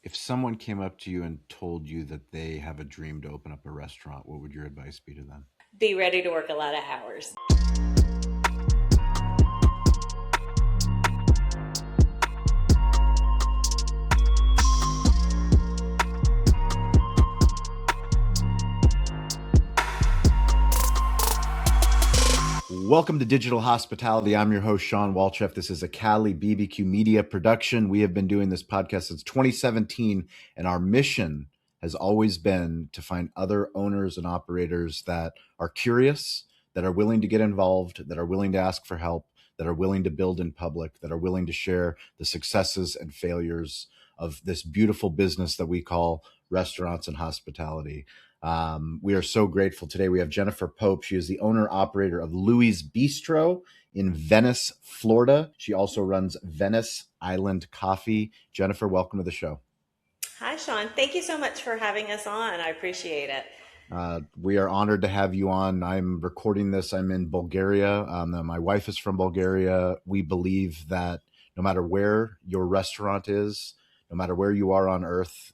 If someone came up to you and told you that they have a dream to open up a restaurant, what would your advice be to them? Be ready to work a lot of hours. Welcome to Digital Hospitality. I'm your host, Shawn Walchef. This is a Cali BBQ Media production. We have been doing this podcast since 2017, and our mission has always been to find other owners and operators that are curious, that are willing to get involved, that are willing to ask for help, that are willing to build in public, that are willing to share the successes and failures of this beautiful business that we call restaurants and hospitality. We are so grateful today. We have Jennifer Pope. She is the owner operator of Louie's Bistro in Venice, Florida. She also runs Venice Island Coffee. Jennifer, welcome to the show. Hi, Shawn. Thank you so much for having us on. I appreciate it. We are honored to have you on. I'm recording this. I'm in Bulgaria. My wife is from Bulgaria. We believe that no matter where your restaurant is, no matter where you are on earth,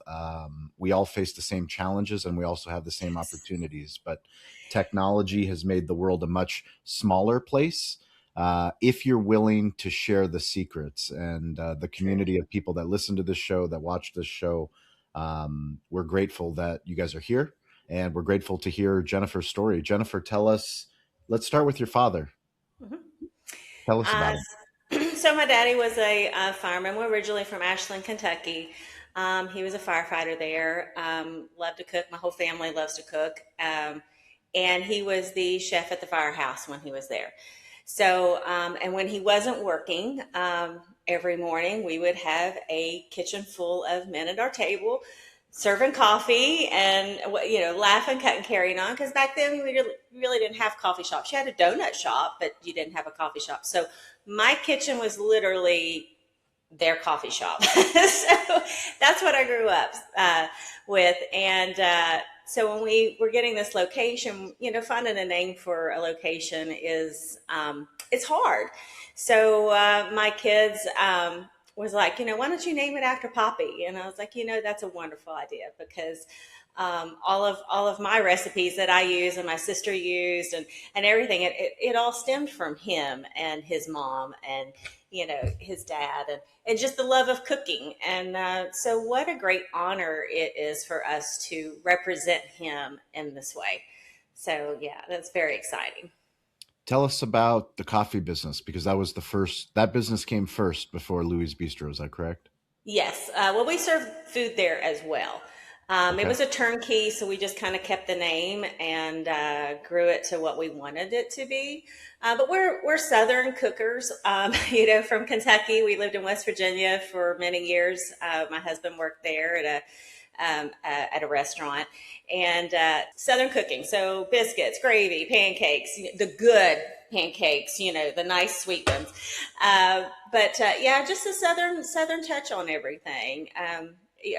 we all face the same challenges and we also have the same opportunities. But technology has made the world a much smaller place. If you're willing to share the secrets and the community of people that listen to this show, that watch this show, we're grateful that you guys are here. And we're grateful to hear Jennifer's story. Jennifer, tell us, let's start with your father. Mhm. Tell us about him. So my daddy was a fireman. We're originally from Ashland, Kentucky. He was a firefighter there. Loved to cook. My whole family loves to cook. And he was the chef at the firehouse when he was there. So, and when he wasn't working, every morning we would have a kitchen full of men at our table serving coffee and, laughing, cutting, carrying on. Because back then we really didn't have coffee shops. You had a donut shop, but you didn't have a coffee shop. So my kitchen was literally their coffee shop. So that's what I grew up with. And so when we were getting this location, finding a name for a location is, it's hard. So my kids was like, why don't you name it after Poppy? And I was like, that's a wonderful idea because all of my recipes that I use and my sister used and everything, it all stemmed from him and his mom and, his dad and just the love of cooking. And so what a great honor it is for us to represent him in this way. So yeah, that's very exciting. Tell us about the coffee business because that business came first before Louie's Bistro. Is that correct? Yes. Well, we serve food there as well. It Okay. was a turnkey, so we just kind of kept the name and grew it to what we wanted it to be. But we're Southern cookers, from Kentucky. We lived in West Virginia for many years. My husband worked there at a restaurant and Southern cooking. So biscuits, gravy, pancakes, the good pancakes, the nice sweet ones. But just a Southern touch on everything.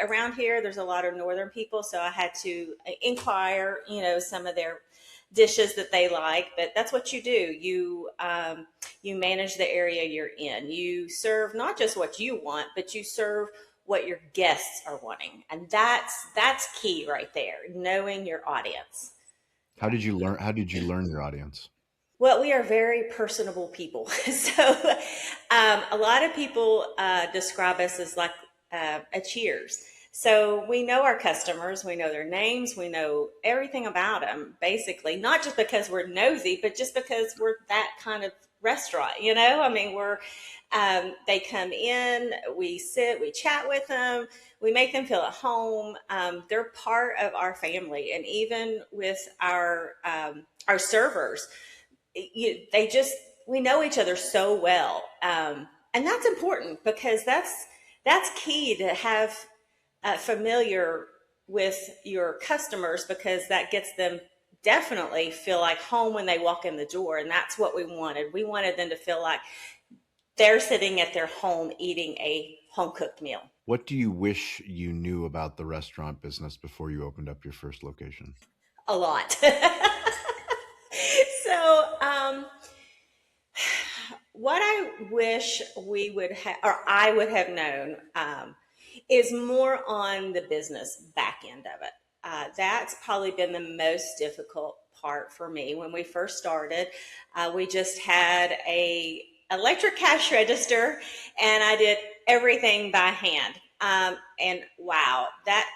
Around here, there's a lot of Northern people, so I had to inquire, some of their dishes that they like. But that's what you do. You manage the area you're in. You serve not just what you want, but you serve what your guests are wanting, and that's key right there. Knowing your audience. How did you learn your audience? Well, we are very personable people. So a lot of people describe us as like a Cheers. So we know our customers, we know their names, we know everything about them, basically, not just because we're nosy, but just because we're that kind of restaurant, I mean, they come in, we sit, we chat with them, we make them feel at home. They're part of our family. And even with our servers, we know each other so well. And that's important because that's key to have familiar with your customers because that gets them definitely feel like home when they walk in the door. And that's what we wanted. We wanted them to feel like they're sitting at their home eating a home cooked meal. What do you wish you knew about the restaurant business before you opened up your first location? A lot. So, what I wish we would have, or I would have known, is more on the business back end of it. That's probably been the most difficult part for me. When we first started, we just had a electric cash register, and I did everything by hand. And wow, that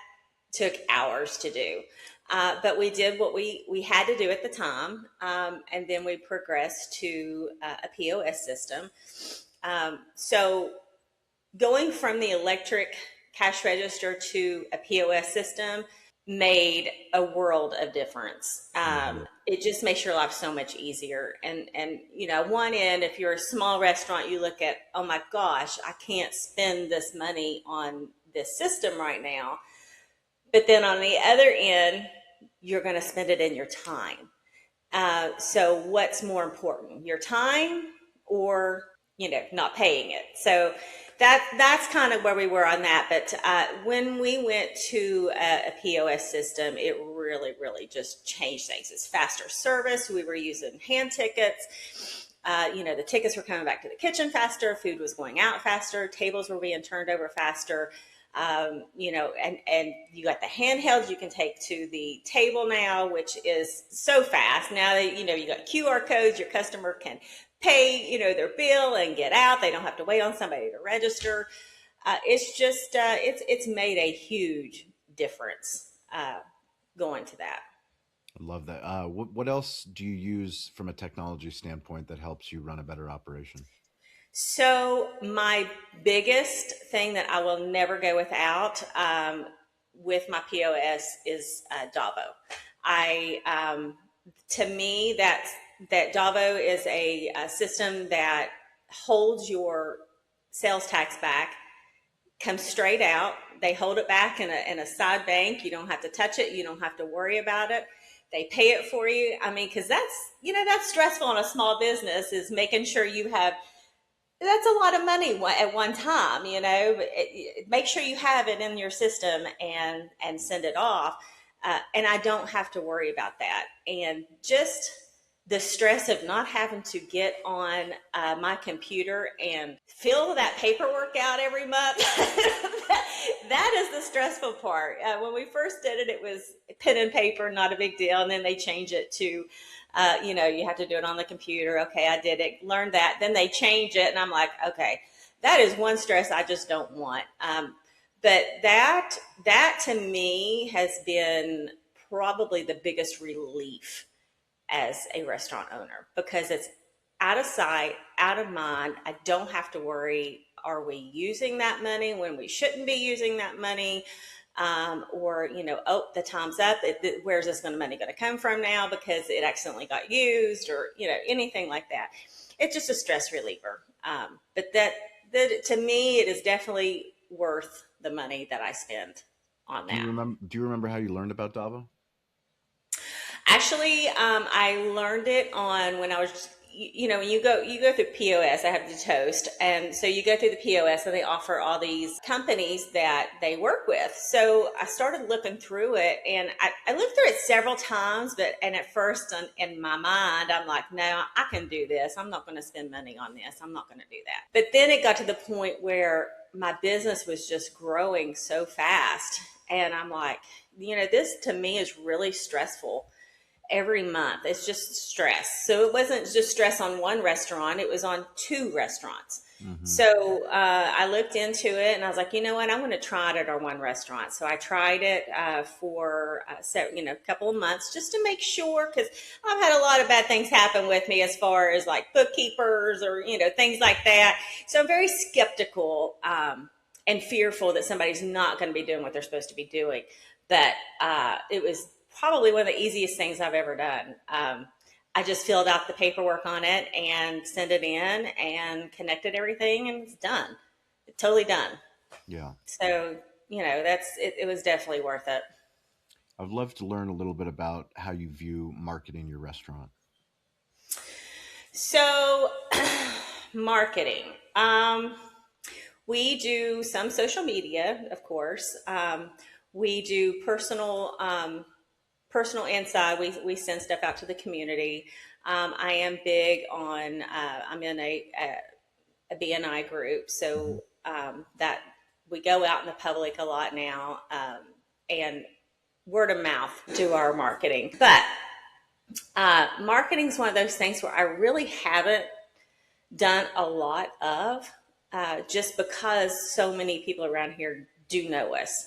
took hours to do. But we did what we had to do at the time. And then we progressed to a POS system. So going from the electric cash register to a POS system made a world of difference. It just makes your life so much easier. And one end, if you're a small restaurant, you look at, oh my gosh, I can't spend this money on this system right now. But then on the other end, you're going to spend it in your time. So what's more important, your time or not paying it? So that's kind of where we were on that. But when we went to a POS system, it really, really just changed things. It's faster service. We were using hand tickets. The tickets were coming back to the kitchen faster. Food was going out faster. Tables were being turned over faster. And you got the handhelds you can take to the table now, which is so fast. Now that, you got QR codes, your customer can pay, their bill and get out. They don't have to wait on somebody to register. It's just, it's made a huge difference going to that. I love that. What else do you use from a technology standpoint that helps you run a better operation? So my biggest thing that I will never go without with my POS is DAVO. To me, that DAVO is a system that holds your sales tax back, comes straight out. They hold it back in a side bank. You don't have to touch it. You don't have to worry about it. They pay it for you. I mean, because that's stressful in a small business, is making sure you have. That's a lot of money at one time, but make sure you have it in your system and send it off. And I don't have to worry about that. And just the stress of not having to get on my computer and fill that paperwork out every month, that is the stressful part. When we first did it, it was pen and paper, not a big deal. And then they change it to you have to do it on the computer. Okay, I did it, learned that. Then they change it, and I'm like, okay, that is one stress I just don't want. But that to me has been probably the biggest relief as a restaurant owner, because it's out of sight, out of mind. I don't have to worry, are we using that money when we shouldn't be using that money? Or, the time's up. Where's this money going to come from now because it accidentally got used, or, anything like that. It's just a stress reliever. But that to me, it is definitely worth the money that I spend on that. Do you remember how you learned about DAVO? Actually, I learned it on when I was, when you go through POS. I have the Toast, and so you go through the POS, and they offer all these companies that they work with. So I started looking through it, and I looked through it several times, and at first in my mind, I'm like, no, I can do this. I'm not going to spend money on this. I'm not going to do that. But then it got to the point where my business was just growing so fast, and I'm like, this to me is really stressful. Every month, it's just stress. So it wasn't just stress on one restaurant, it was on 2 restaurants. Mm-hmm. So I looked into it, and I was like, you know what, I'm going to try it at our one restaurant. So I tried it for a couple of months, just to make sure, because I've had a lot of bad things happen with me as far as like bookkeepers or things like that. So I'm very skeptical and fearful that somebody's not going to be doing what they're supposed to be doing. But it was probably one of the easiest things I've ever done. I just filled out the paperwork on it and sent it in and connected everything, and it's done. It's totally done. Yeah. So, it was definitely worth it. I'd love to learn a little bit about how you view marketing your restaurant. So, marketing. We do some social media, of course. We do personal inside. We send stuff out to the community. I am big on, I'm in a BNI group. So that we go out in the public a lot now, and word of mouth do our marketing. But marketing is one of those things where I really haven't done a lot of, just because so many people around here do know us,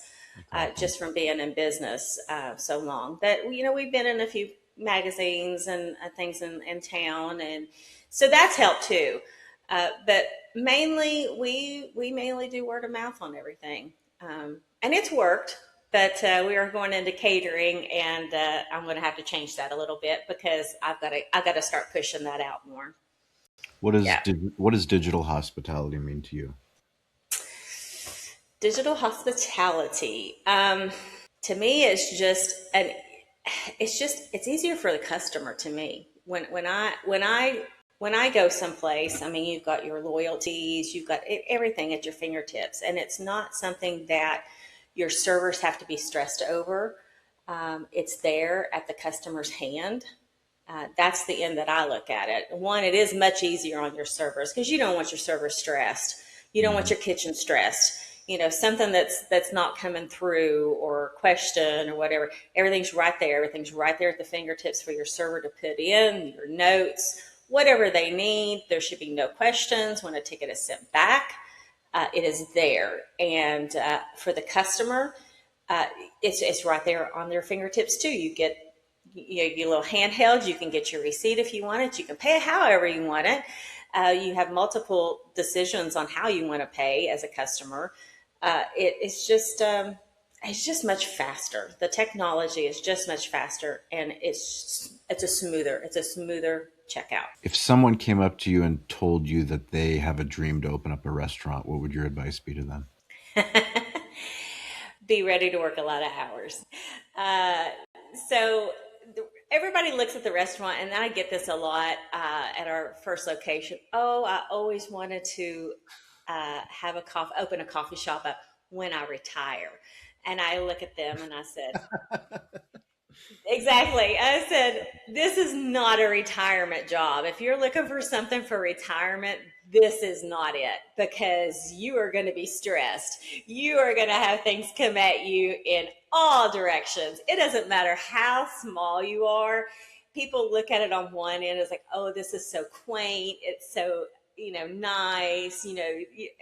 just from being in business so long. But we've been in a few magazines and things in town, and so that's helped too. But mainly, we mainly do word of mouth on everything, and it's worked. But we are going into catering, and I'm going to have to change that a little bit because I've got to start pushing that out more. Yeah. What does digital hospitality mean to you? Digital hospitality, to me, it's easier for the customer. To me, when I go someplace, I mean, you've got your loyalties, you've got everything at your fingertips, and it's not something that your servers have to be stressed over. It's there at the customer's hand. That's the end that I look at it. One, it is much easier on your servers because you don't want your servers stressed. You don't want your kitchen stressed. Something that's not coming through or question or whatever. Everything's right there. Everything's right there at the fingertips for your server to put in your notes, whatever they need. There should be no questions when a ticket is sent back. It is there, and for the customer, it's right there on their fingertips too. You get your little handheld. You can get your receipt if you want it. You can pay it however you want it. You have multiple decisions on how you want to pay as a customer. It's just much faster. The technology is just much faster, and it's a smoother checkout. If someone came up to you and told you that they have a dream to open up a restaurant, what would your advice be to them? Be ready to work a lot of hours. So everybody looks at the restaurant, and I get this a lot at our first location. Oh, I always wanted to open a coffee shop up when I retire. And I look at them and I said, exactly. I said, this is not a retirement job. If you're looking for something for retirement, this is not it, because you are going to be stressed. You are going to have things come at you in all directions. It doesn't matter how small you are. People look at it on one end as like, oh, this is so quaint. It's so nice.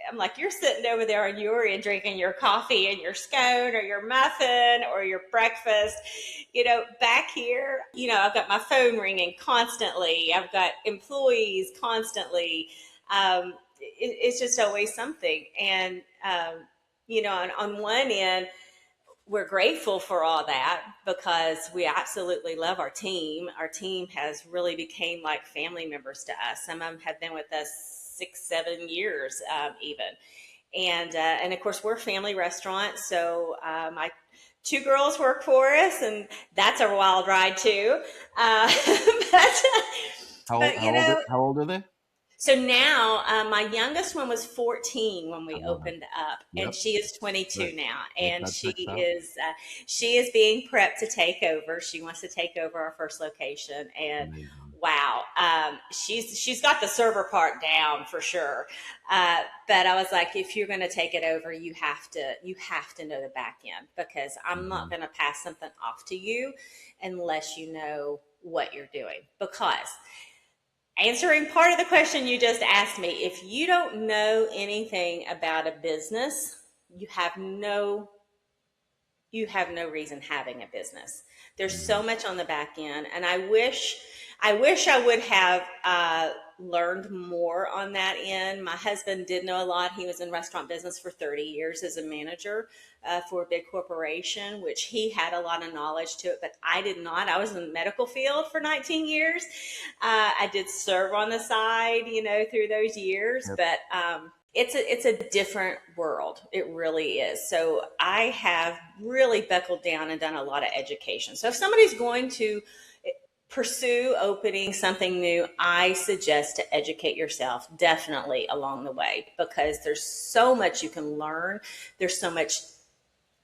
I'm like, you're sitting over there on your end drinking your coffee and your scone or your muffin or your breakfast. Back here, I've got my phone ringing constantly. I've got employees constantly. It's just always something. And, on one end, we're grateful for all that because we absolutely love our team. Our team has really became like family members to us. Some of them have been with us 6-7 years, even. And of course, we're a family restaurant. So my two girls work for us, and that's a wild ride too. But, How old are they? So now, my youngest one was 14 when we opened up, Yep. and she is 22 Right. now, and That she checks out. is being prepped to take over. She wants to take over our first location, and Amazing. wow, she's got the server part down for sure. But I was like, if you're going to take it over, you have to know the back end, because I'm not going to pass something off to you unless you know what you're doing. Because answering part of the question you just asked me, if you don't know anything about a business, you have no reason having a business. There's so much on the back end, and I wish I would have learned more on that end. My husband did know a lot. He was in restaurant business for 30 years as a manager for a big corporation, which he had a lot of knowledge to it, but I did not. I was in the medical field for 19 years. I did serve on the side, through those years, Yep. but it's a different world. It really is. So I have really buckled down and done a lot of education. So if somebody's going to pursue opening something new, I suggest to educate yourself definitely along the way, because there's so much you can learn. There's so much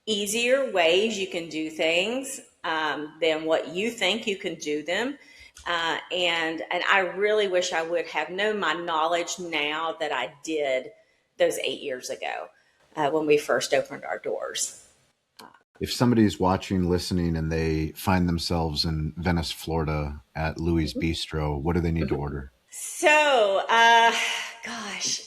easier ways you can do things than what you think you can do them. And I really wish I would have known my knowledge now that I did those 8 years ago. when we first opened our doors. If somebody's watching, listening, and they find themselves in Venice, Florida at Louie's Bistro, what do they need to order? So, gosh,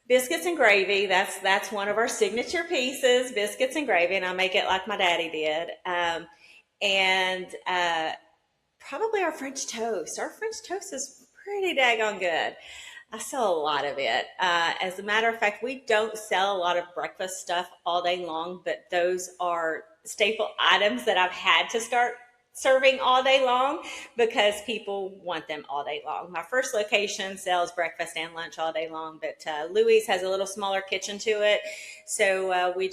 biscuits and gravy. That's one of our signature pieces, biscuits and gravy, and I make it like my daddy did. And probably our French toast. Our French toast is pretty daggone good. I sell a lot of it. As a matter of fact, we don't sell a lot of breakfast stuff all day long, but those are staple items that I've had to start serving all day long because people want them all day long. My first location sells breakfast and lunch all day long, but Louie's has a little smaller kitchen to it, so we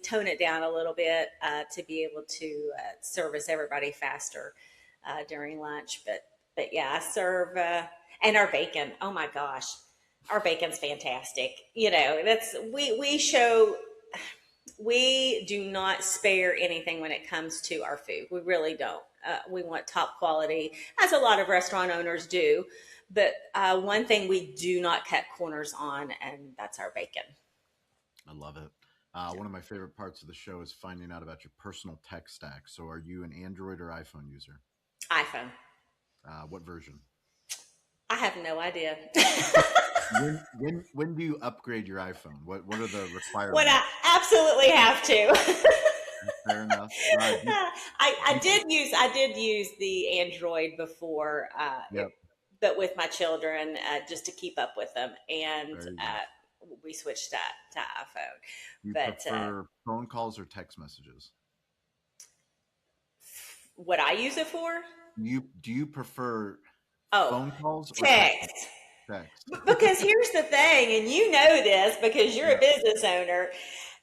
tone it down a little bit to be able to service everybody faster during lunch. But yeah, I serve and our bacon. Oh my gosh, our bacon's fantastic. We do not spare anything when it comes to our food. We really don't. We want top quality, as a lot of restaurant owners do. But one thing we do not cut corners on, and that's our bacon. I love it. One of my favorite parts of the show is finding out about your personal tech stack. So are you an Android or iPhone user? iPhone. What version? I have no idea. When do you upgrade your iPhone? What are the requirements? When I absolutely have to. Fair enough. I did use the Android before, Yep. but with my children, just to keep up with them, and we switched to iPhone. Do you prefer phone calls or text messages? What I use it for? Do you prefer phone calls or text? Text. Because here's the thing, and you know this because you're a business owner.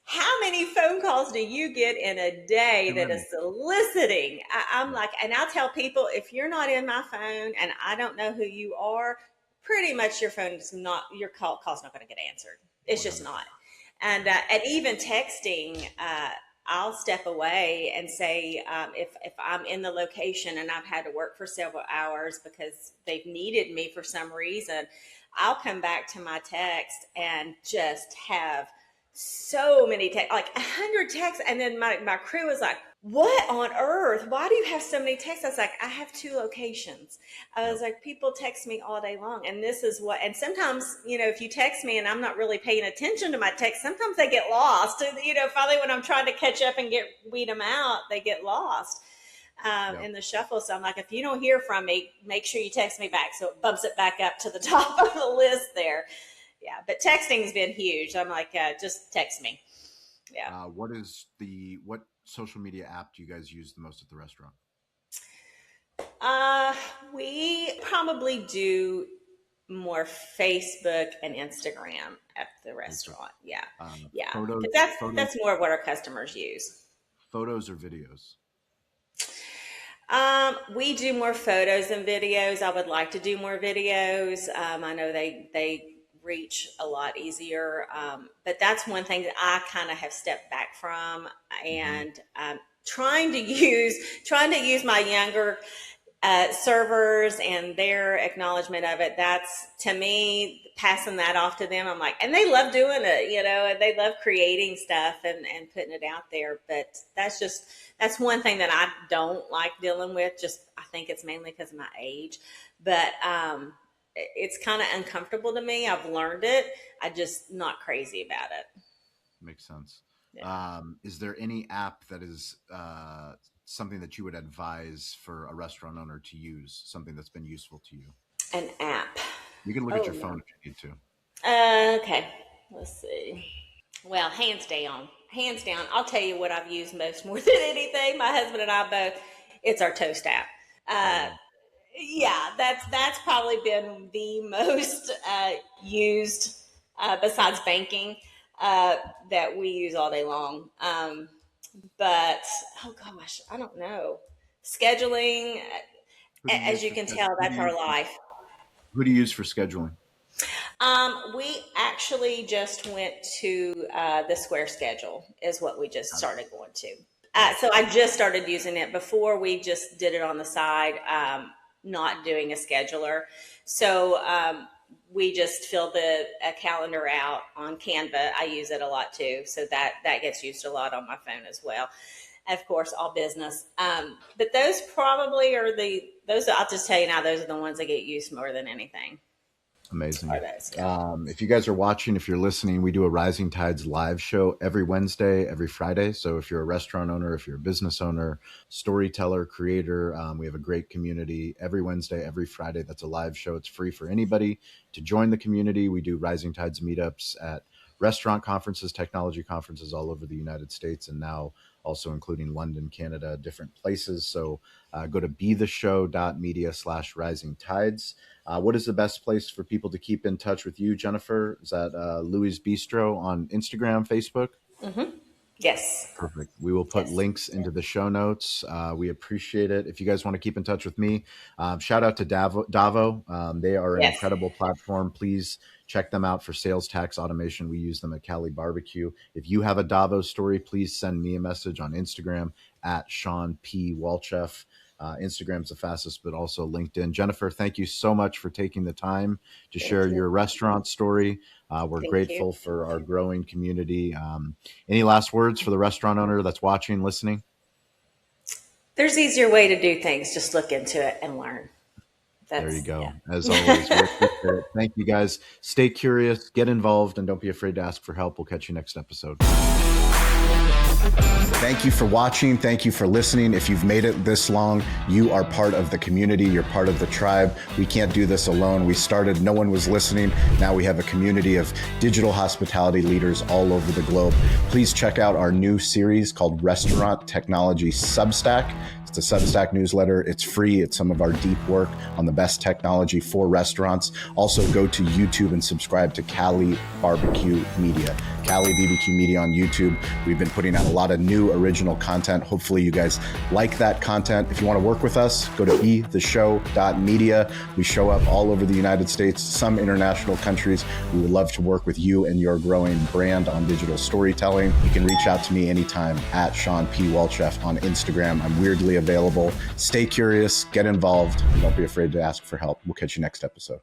How many phone calls do you get in a day that is soliciting? I'm like, and I'll tell people, if you're not in my phone and I don't know who you are, pretty much your call's not going to get answered. It's just not. And even texting, I'll step away and say, if I'm in the location and I've had to work for several hours because they've needed me for some reason, I'll come back to my text and just have so many texts, like 100 texts. And then my crew was like, what on earth? Why do you have so many texts? I was like, I have 2 locations. I was like, people text me all day long. And this is and sometimes, if you text me and I'm not really paying attention to my text, sometimes they get lost. Finally when I'm trying to catch up and weed them out, they get lost in the shuffle. So I'm like, if you don't hear from me, make sure you text me back. So it bumps it back up to the top of the list there. Yeah, but texting's been huge. I'm like, just text me. Yeah. What social media app do you guys use the most at the restaurant? We probably do more Facebook and Instagram at the restaurant. Yeah. Yeah. Photos, that's more of what our customers use. Photos or videos? We do more photos than videos. I would like to do more videos. I know they reach a lot easier. But that's one thing that I kind of have stepped back from, and trying to use my younger servers and their acknowledgement of it. That's, to me, passing that off to them. I'm like, and they love doing it, and they love creating stuff and putting it out there. But that's one thing that I don't like dealing with. I think it's mainly because of my age, but it's kind of uncomfortable to me. I've learned it. I'm just not crazy about it. Makes sense. Yeah. Is there any app that is something that you would advise for a restaurant owner to use, something that's been useful to you? An app. You can look at your phone if you need to. Okay. Let's see. Well, hands down, I'll tell you what I've used more than anything. My husband and I both, it's our Toast app. Yeah, that's probably been the most used, besides banking, that we use all day long. But, oh gosh, I don't know. Scheduling, as you can tell, that's our life. Who do you use for scheduling? We actually just went to the Square Schedule is what we just started going to. So I just started using it. Before, we just did it on the side, not doing a scheduler. So we just fill a calendar out on Canva. I use it a lot too, so that gets used a lot on my phone as well. Of course, all business. But those probably are those. I'll just tell you now, those are the ones that get used more than anything. Amazing. Those, yeah. If you guys are watching, if you're listening, we do a Rising Tides live show every Wednesday, every Friday. So if you're a restaurant owner, if you're a business owner, storyteller, creator, we have a great community every Wednesday, every Friday. That's a live show. It's free for anybody to join the community. We do Rising Tides meetups at restaurant conferences, technology conferences all over the United States, and now also including London, Canada, different places. So go to betheshow.media/rising tides. What is the best place for people to keep in touch with you, Jennifer? Is that Louie's Bistro on Instagram, Facebook? Mm-hmm. Yes. Perfect. We will put links into the show notes. We appreciate it. If you guys want to keep in touch with me, shout out to DAVO. They are an incredible platform. Please check them out for sales tax automation. We use them at Cali Barbecue. If you have a DAVO story, please send me a message on Instagram at Shawn P. Walchef. Instagram's the fastest, but also LinkedIn. Jennifer, thank you so much for taking the time to share your restaurant story. We're grateful for our growing community. Any last words for the restaurant owner that's watching, listening? There's easier way to do things. Just look into it and learn. There you go. Yeah. As always, thank you guys. Stay curious, get involved, and don't be afraid to ask for help. We'll catch you next episode. Thank you for watching. Thank you for listening. If you've made it this long, you are part of the community. You're part of the tribe. We can't do this alone. We started, no one was listening. Now we have a community of digital hospitality leaders all over the globe. Please check out our new series called Restaurant Technology Substack. It's a Substack newsletter. It's free. It's some of our deep work on the best technology for restaurants. Also, go to YouTube and subscribe to Cali Barbecue Media. Cali BBQ Media on YouTube. We've been putting out a lot of new original content. Hopefully you guys like that content. If you want to work with us, go to betheshow.media. We show up all over the United States, some international countries. We would love to work with you and your growing brand on digital storytelling. You can reach out to me anytime at Shawn P. Walchef on Instagram. I'm weirdly available. Stay curious, get involved, and don't be afraid to ask for help. We'll catch you next episode.